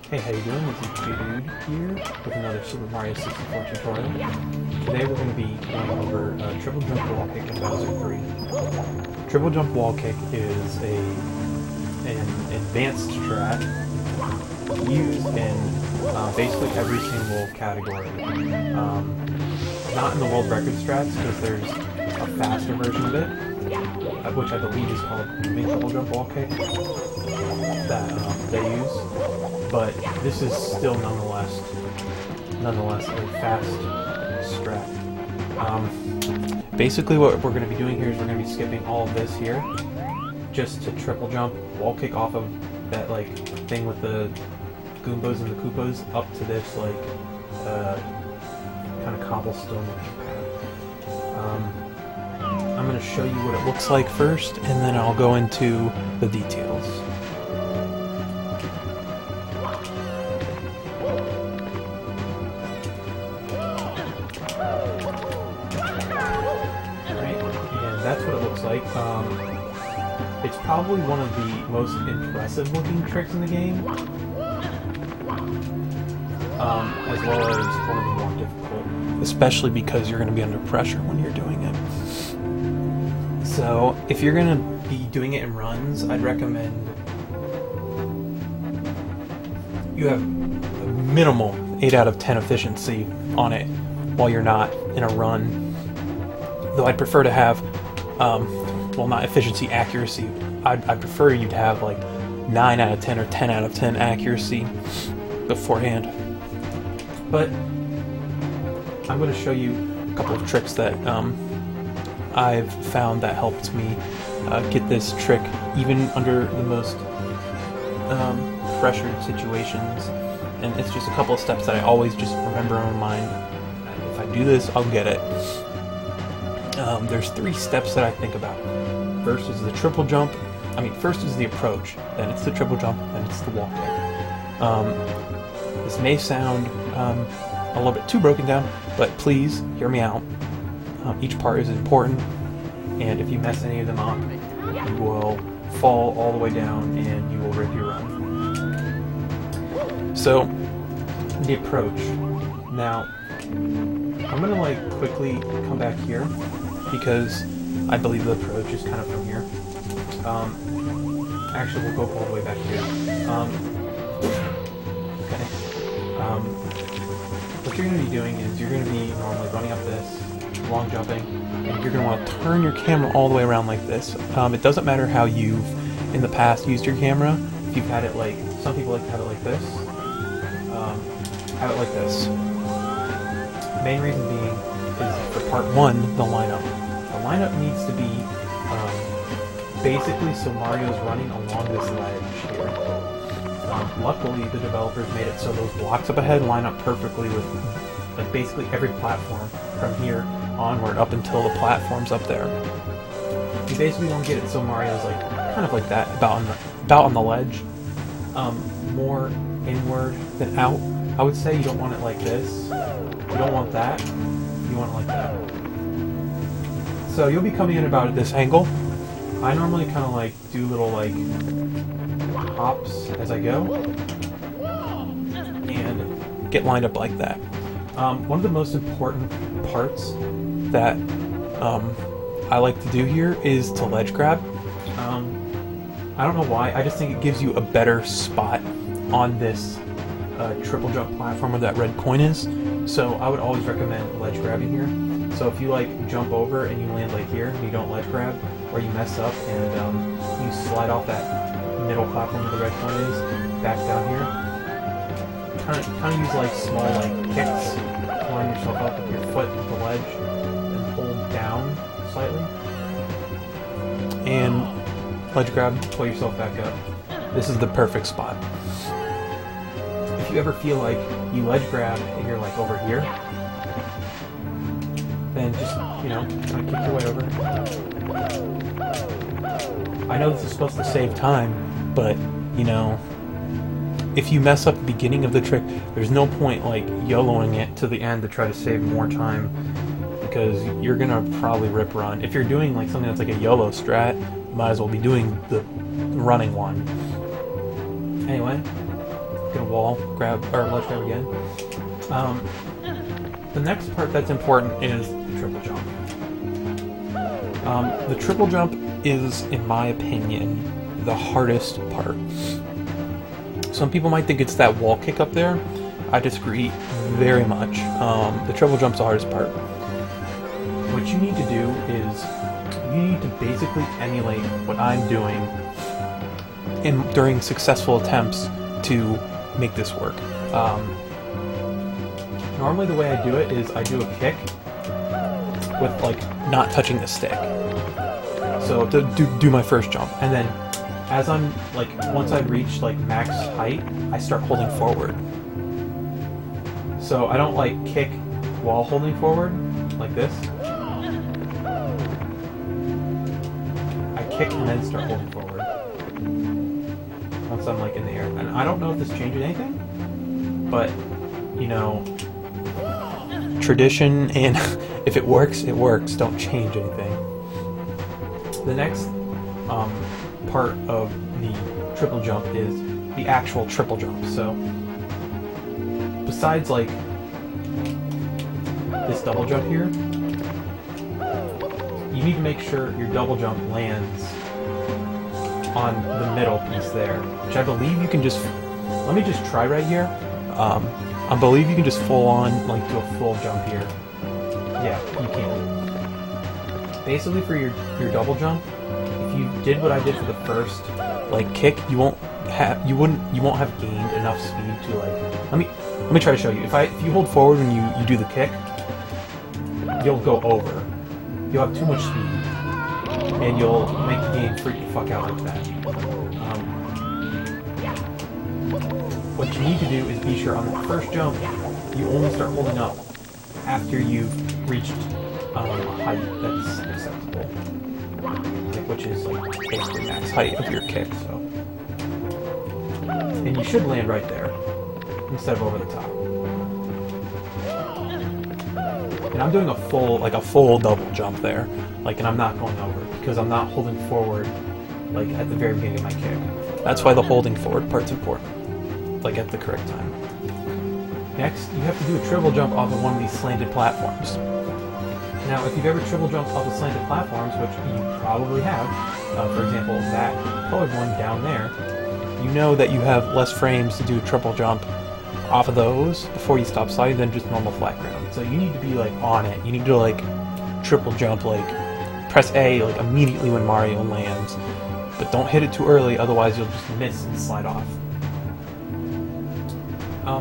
Hey, how you doing? This is Dude here with another Super Mario 64 tutorial. Today we're going to be going over triple jump wall kick in Bowser 3. Triple jump wall kick is an advanced strat used in basically every single category. Not in the world record strats because there's a faster version of it, which I believe is called moving triple jump wall kick that they use. But this is still nonetheless a fast strat. Basically what we're going to be doing here is we're going to be skipping all of this here just to triple jump, wall kick off of that like thing with the Goombas and the Koopas up to this like kind of cobblestone looking path. I'm going to show you what it looks like first, and then I'll go into the details. That's what it looks like. It's probably one of the most impressive looking tricks in the game, as well as one of the more difficult, especially because you're going to be under pressure when you're doing it. So if you're going to be doing it in runs, I'd recommend you have a minimal 8 out of 10 efficiency on it while you're not in a run, though I'd prefer to have well, not efficiency, accuracy. I'd prefer you'd have like 9 out of 10 or 10 out of 10 accuracy beforehand. But I'm going to show you a couple of tricks that I've found that helped me get this trick even under the most pressured situations. And it's just a couple of steps that I always just remember in my mind. If I do this, I'll get it. There's 3 steps that I think about. First is the triple jump. First is the approach, then it's the triple jump, then it's the wall kick. This may sound a little bit too broken down, but please hear me out. Each part is important, and if you mess any of them up, you will fall all the way down and you will rip your run. So, the approach. Now, I'm going to quickly come back here, because I believe the approach is kind of from here. Actually, we'll go all the way back here. Okay. What you're going to be doing is you're going to be normally running up this, long jumping, and you're going to want to turn your camera all the way around like this. It doesn't matter how you've, in the past, used your camera. If you've had it some people like to have it like this. Have it like this. Main reason being is for part 1, the lineup. The lineup needs to be basically so Mario's running along this ledge here. Luckily, the developers made it so those blocks up ahead line up perfectly with basically every platform from here onward up until the platforms up there. You basically want to get it so Mario's kind of like that, about on the ledge, more inward than out. I would say you don't want it like this. You don't want that. You want it like that. So you'll be coming in about at this angle. I normally kind of do little hops as I go and get lined up like that. One of the most important parts that I like to do here is to ledge grab. I don't know why, I just think it gives you a better spot on this triple jump platform where that red coin is. So I would always recommend ledge grabbing here. So if you jump over and you land here and you don't ledge grab, or you mess up and you slide off that middle platform where the red coin is, back down here, kind of use small kicks, line yourself up with your foot at the ledge, and hold down slightly, and ledge grab, pull yourself back up. This is the perfect spot. If you ever feel like you ledge grab and you're over here, then just, kind of kick your way over. I know this is supposed to save time, but, if you mess up the beginning of the trick, there's no point, YOLOing it to the end to try to save more time, because you're gonna probably rip run. If you're doing, something that's a YOLO strat, you might as well be doing the running one. Anyway, get a wall grab, or ledge grab again. The next part that's important is the triple jump. The triple jump is, in my opinion, the hardest part. Some people might think it's that wall kick up there. I disagree very much. The triple jump's the hardest part. What you need to do is you need to basically emulate what I'm doing during successful attempts to make this work. Normally the way I do it is I do a kick with like not touching the stick. So to do my first jump, and then as I'm like, once I reach like max height, I start holding forward. So I don't like kick while holding forward like this. I kick and then start holding forward once I'm like in the air. And I don't know if this changes anything, but you know, tradition, and if it works, it works. Don't change anything. The next part of the triple jump is the actual triple jump. So besides like this double jump here, you need to make sure your double jump lands on the middle piece there, which I believe you can just, let me just try right here. I believe you can just full on like do a full jump here. Yeah, you can. Basically for your double jump, if you did what I did for the first like kick, you won't have gained enough speed to like, let me try to show you. If you hold forward when you do the kick, you'll go over. You'll have too much speed, and you'll make the game freak the fuck out like that. What you need to do is be sure on the first jump, you only start holding up after you've reached a height that's acceptable, which is like basically max height of your kick. So, and you should land right there instead of over the top. And I'm doing a full double jump there, and I'm not going over because I'm not holding forward like at the very beginning of my kick. That's why the holding forward part's important, like at the correct time. Next, you have to do a triple jump off of one of these slanted platforms. Now, if you've ever triple jumped off of slanted platforms, which you probably have, for example, that colored one down there, you know that you have less frames to do a triple jump off of those before you stop sliding than just normal flat ground. So you need to be like on it. You need to like triple jump, like press A like immediately when Mario lands, but don't hit it too early, otherwise you'll just miss and slide off.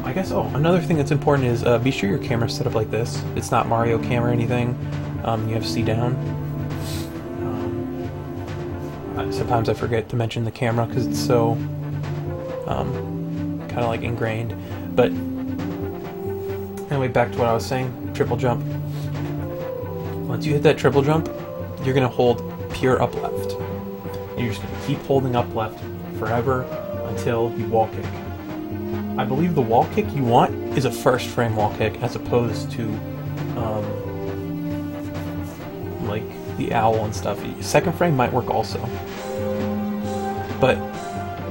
I guess, another thing that's important is be sure your camera's set up like this. It's not Mario Cam or anything. You have C down. Sometimes I forget to mention the camera because it's so kind of like ingrained. But anyway, back to what I was saying. Triple jump. Once you hit that triple jump, you're going to hold pure up left. And you're just going to keep holding up left forever until you wall kick. I believe the wall kick you want is a first frame wall kick as opposed to like the owl and stuff. Second frame might work also. But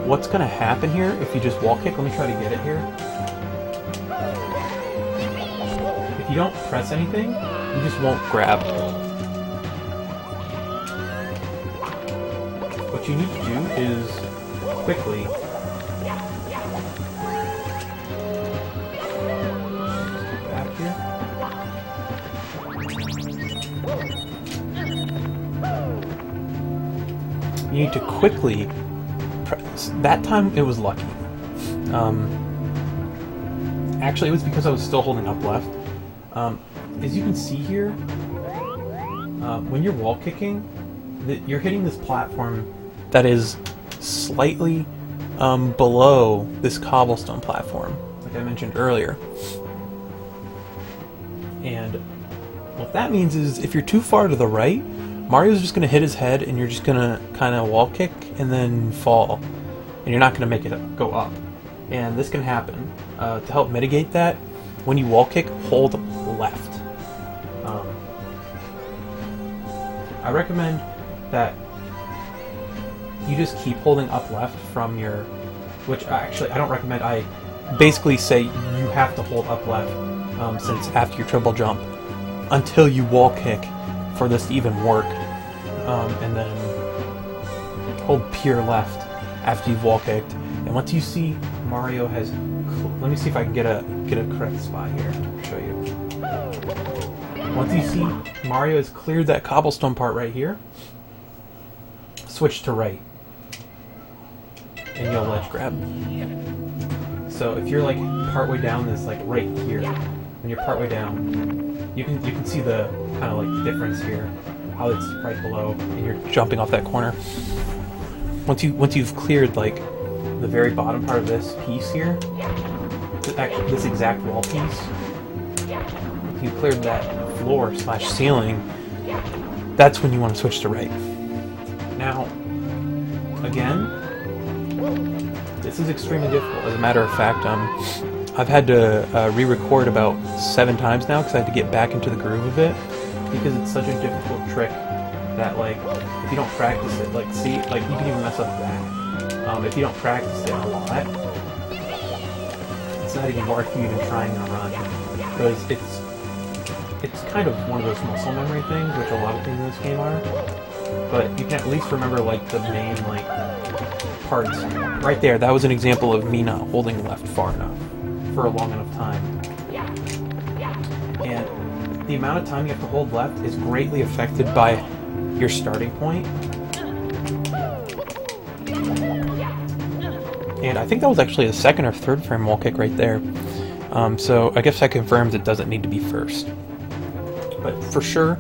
what's going to happen here if you just wall kick, let me try to get it here. If you don't press anything, you just won't grab. What you need to do is quickly you need to quickly press. That time it was lucky. Actually, it was because I was still holding up left. As you can see here, when you're wall kicking, you're hitting this platform that is slightly below this cobblestone platform, like I mentioned earlier. And what that means is if you're too far to the right, Mario's just going to hit his head and you're just going to kind of wall kick and then fall. And you're not going to make it go up. And this can happen. To help mitigate that, when you wall kick, hold left. I recommend that you just keep holding up left from your... Which actually, I don't recommend. I basically say you have to hold up left since after your triple jump until you wall kick for this to even work, and then hold pure left after you've wall kicked. And once you see Mario has, let me see if I can get a correct spot here. I'll show you. Once you see Mario has cleared that cobblestone part right here, switch to right, and you'll ledge grab. So if you're like partway down this, like right here, when you're partway down, you can see the kind of like difference here, how it's right below, and you're jumping off that corner. Once you've cleared like the very bottom part of this piece here, this exact wall piece, if you cleared that floor / ceiling, that's when you want to switch to right. Now, again, this is extremely difficult. As a matter of fact, I've had to re-record about 7 times now because I had to get back into the groove of it, because it's such a difficult trick that, like, if you don't practice it, like, see, like, you can even mess up that. If you don't practice it a lot, it's not even worth you even trying to run, because it's kind of one of those muscle memory things, which a lot of things in this game are. But you can at least remember like the main like parts. Right there, that was an example of me not holding left far enough for a long enough time. And the amount of time you have to hold left is greatly affected by your starting point. And I think that was actually a 2nd or 3rd frame wall kick right there. So I guess that confirms it doesn't need to be first. But for sure,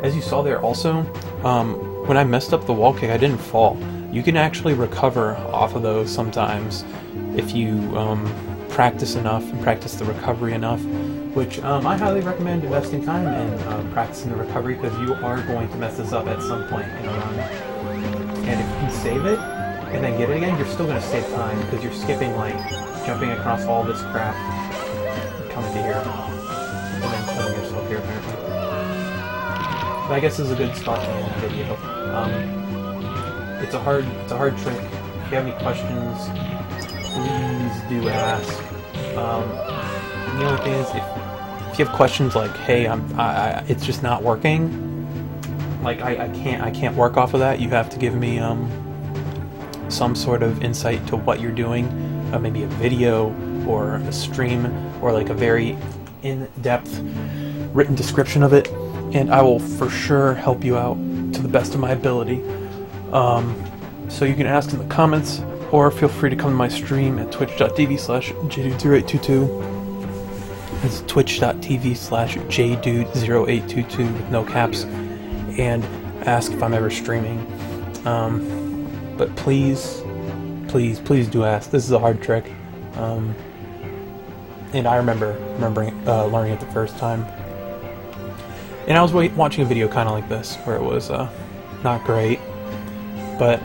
as you saw there also, when I messed up the wall kick, I didn't fall. You can actually recover off of those sometimes if you practice enough and practice the recovery enough, which I highly recommend investing time in practicing the recovery, because you are going to mess this up at some point in a run. And if you can save it and then get it again, you're still going to save time, because you're skipping like jumping across all this crap, coming to here, and then killing yourself here apparently. But I guess this is a good spot to end the video. It's a hard trick. If you have any questions, please do ask. The only thing is, if you have questions like, "Hey, it's just not working," like I can't work off of that. You have to give me some sort of insight to what you're doing, maybe a video or a stream or like a very in-depth written description of it, and I will for sure help you out to the best of my ability. So you can ask in the comments, or feel free to come to my stream at twitch.tv/jdude0822. It's twitch.tv/jdude0822 with no caps, and ask if I'm ever streaming. But please do ask. This is a hard trick, and I remembering learning it the first time. And I was watching a video kind of like this, where it was not great, but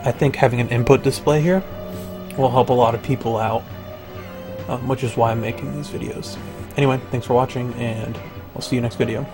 I think having an input display here will help a lot of people out, which is why I'm making these videos. Anyway, thanks for watching, and I'll see you next video.